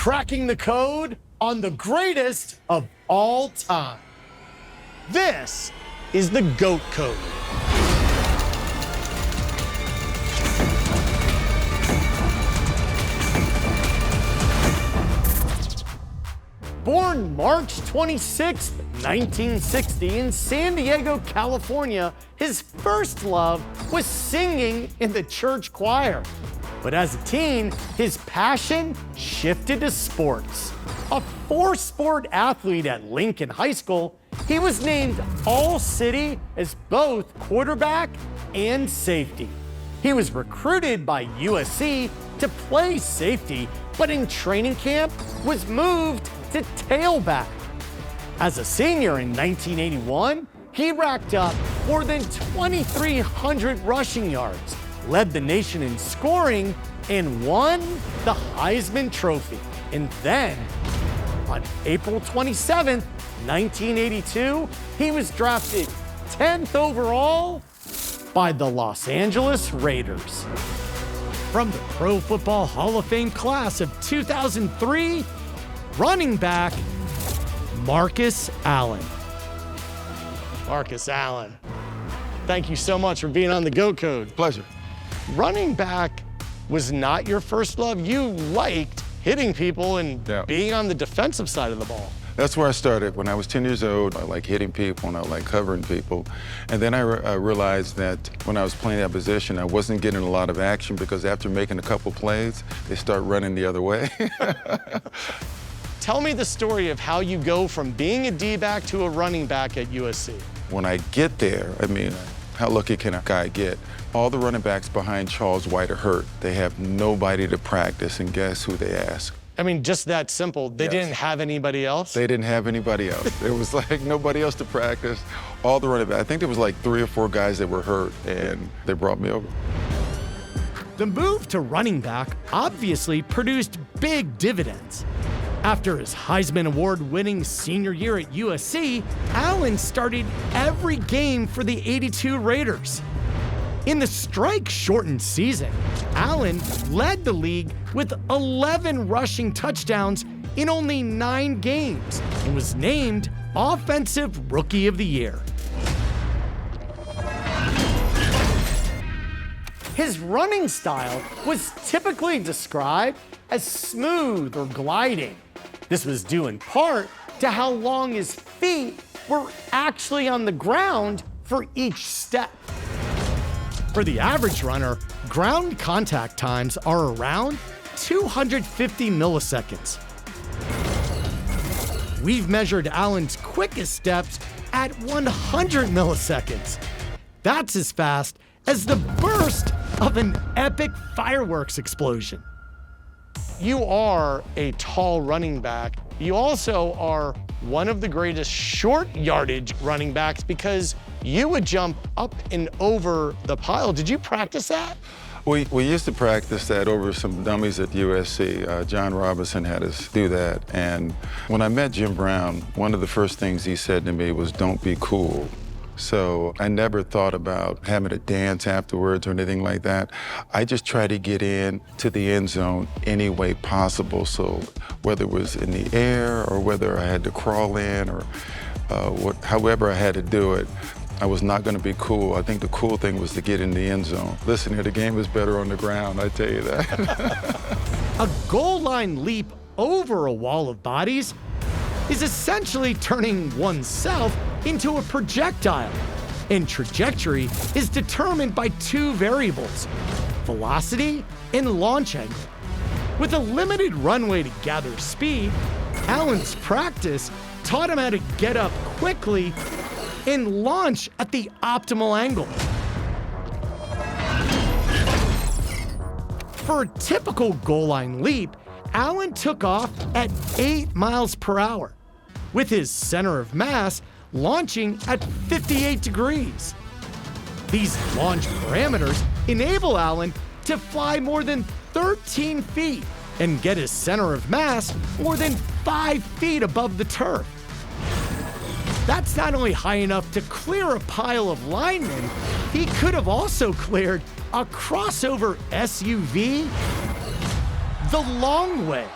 cracking the code on the greatest of all time. This is the GOAT Code. Born March 26, 1960 in San Diego, California, his first love was singing in the church choir. But as a teen, his passion shifted to sports. A four-sport athlete at Lincoln High School, he was named All-City as both quarterback and safety. He was recruited by USC to play safety, but in training camp was moved to tailback. As a senior in 1981, he racked up more than 2,300 rushing yards, led the nation in scoring, and won the Heisman Trophy. And then, on April 27, 1982, he was drafted 10th overall by the Los Angeles Raiders. From the Pro Football Hall of Fame class of 2003, running back Marcus Allen. Marcus Allen, thank you so much for being on the GOAT Code. Pleasure. Running back was not your first love. You liked hitting people and being on the defensive side of the ball. That's where I started. When I was 10 years old, I liked hitting people and I liked covering people. And then I realized that when I was playing that position, I wasn't getting a lot of action because after making a couple plays, they start running the other way. Tell me the story of how you go from being a D-back to a running back at USC. When I get there, I mean, how lucky can a guy get? All the running backs behind Charles White are hurt. They have nobody to practice, and guess who they ask? I mean, just that simple. They didn't have anybody else? They didn't have anybody else. There was like nobody else to practice. All the running backs, I think there was like 3 or 4 guys that were hurt, and they brought me over. The move to running back obviously produced big dividends. After his Heisman Award-winning senior year at USC, Allen started every game for the '82 Raiders. In the strike-shortened season, Allen led the league with 11 rushing touchdowns in only 9 games and was named Offensive Rookie of the Year. His running style was typically described as smooth or gliding. This was due in part to how long his feet were actually on the ground for each step. For the average runner, ground contact times are around 250 milliseconds. We've measured Allen's quickest steps at 100 milliseconds. That's as fast as the burst of an epic fireworks explosion. You are a tall running back. You also are one of the greatest short yardage running backs because you would jump up and over the pile. Did you practice that? We used to practice that over some dummies at USC. John Robinson had us do that. And when I met Jim Brown, one of the first things he said to me was, "Don't be cool." So I never thought about having to dance afterwards or anything like that. I just tried to get in to the end zone any way possible. So whether it was in the air or whether I had to crawl in or however I had to do it, I was not going to be cool. I think the cool thing was to get in the end zone. Listen here, the game is better on the ground, I tell you that. A goal line leap over a wall of bodies is essentially turning oneself into a projectile, and trajectory is determined by 2 variables, velocity and launch angle. With a limited runway to gather speed, Allen's practice taught him how to get up quickly and launch at the optimal angle. For a typical goal line leap, Allen took off at 8 miles per hour, with his center of mass launching at 58 degrees. These launch parameters enable Allen to fly more than 13 feet and get his center of mass more than 5 feet above the turf. That's not only high enough to clear a pile of linemen, he could have also cleared a crossover SUV the long way.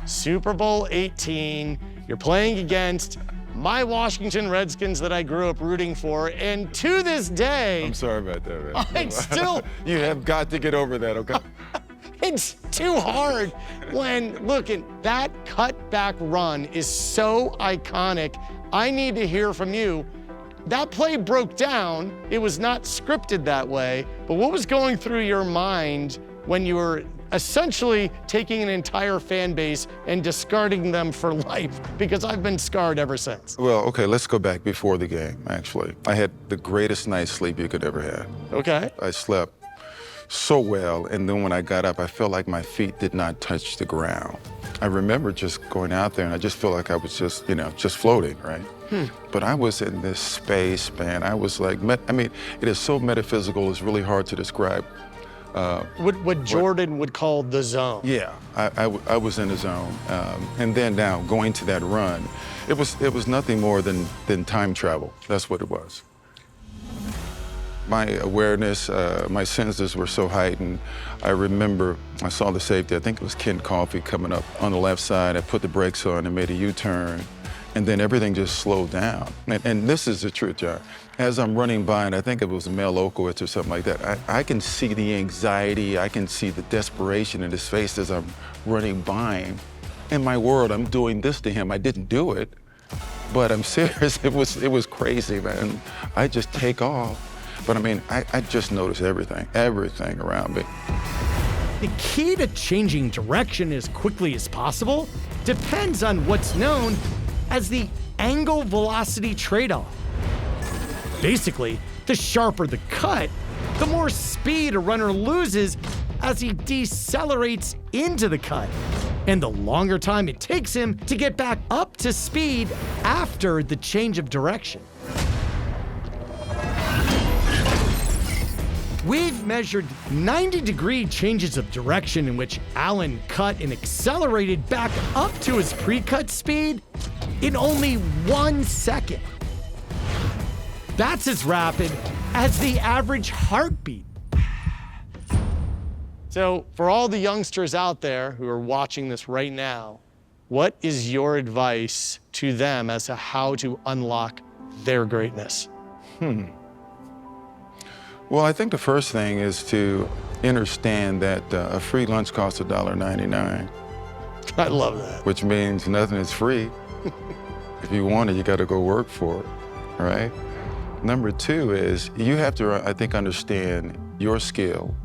Super Bowl 18. You're playing against my Washington Redskins that I grew up rooting for, and to this day, I'm sorry about that, man. it's still, You have got to get over that, okay? it's too hard when, look, that cutback run is so iconic. I need to hear from you. That play broke down. It was not scripted that way, but what was going through your mind when you were essentially taking an entire fan base and discarding them for life? Because I've been scarred ever since. Well, okay, let's go back before the game, actually. I had the greatest night's sleep you could ever have. Okay. I slept so well, and then when I got up, I felt like my feet did not touch the ground. I remember just going out there, and I just felt like I was just, just floating, right? But I was in this space, man. I was like, it is so metaphysical, it's really hard to describe. What Jordan would call the zone. Yeah, I was in the zone. And then now, going to that run, it was nothing more than time travel. That's what it was. My awareness, my senses were so heightened. I remember I saw the safety, I think it was Ken Coffey coming up on the left side. I put the brakes on and made a U-turn, and then everything just slowed down. And this is the truth, John. As I'm running by, and I think it was Mel Okowitz or something like that, I can see the anxiety, I can see the desperation in his face as I'm running by him. In my world, I'm doing this to him. I didn't do it, but I'm serious. It was crazy, man. I just take off. But I just noticed everything around me. The key to changing direction as quickly as possible depends on what's known as the angle velocity trade-off. Basically, the sharper the cut, the more speed a runner loses as he decelerates into the cut, and the longer time it takes him to get back up to speed after the change of direction. We've measured 90-degree changes of direction in which Allen cut and accelerated back up to his pre-cut speed in only 1 second. That's as rapid as the average heartbeat. So for all the youngsters out there who are watching this right now, what is your advice to them as to how to unlock their greatness? Well, I think the first thing is to understand that a free lunch costs $1.99. I love that. Which means nothing is free. If you want it, you got to go work for it, right? Number two is you have to, I think, understand your skill,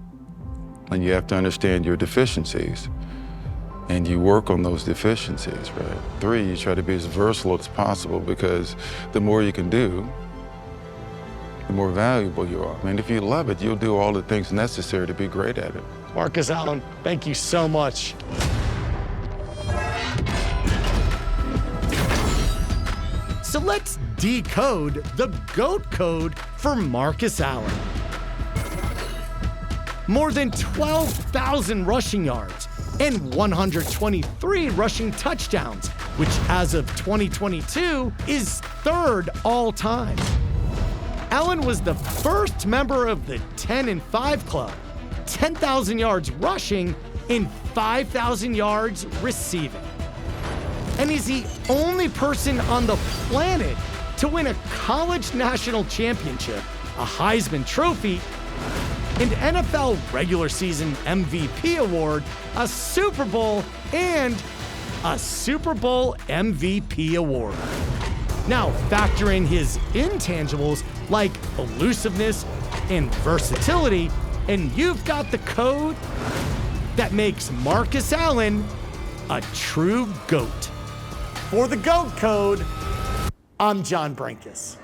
and you have to understand your deficiencies, and you work on those deficiencies, right? Three, you try to be as versatile as possible, because the more you can do, the more valuable you are. If you love it, you'll do all the things necessary to be great at it. Marcus Allen, thank you so much. So let's decode the GOAT code for Marcus Allen. More than 12,000 rushing yards and 123 rushing touchdowns, which as of 2022 is third all time. Allen was the first member of the 10 and 5 club, 10,000 yards rushing and 5,000 yards receiving. And he's the only person on the planet to win a college national championship, a Heisman Trophy, an NFL regular season MVP award, a Super Bowl, and a Super Bowl MVP award. Now, factor in his intangibles like elusiveness and versatility, and you've got the code that makes Marcus Allen a true GOAT. For the GOAT code, I'm John Brenkus.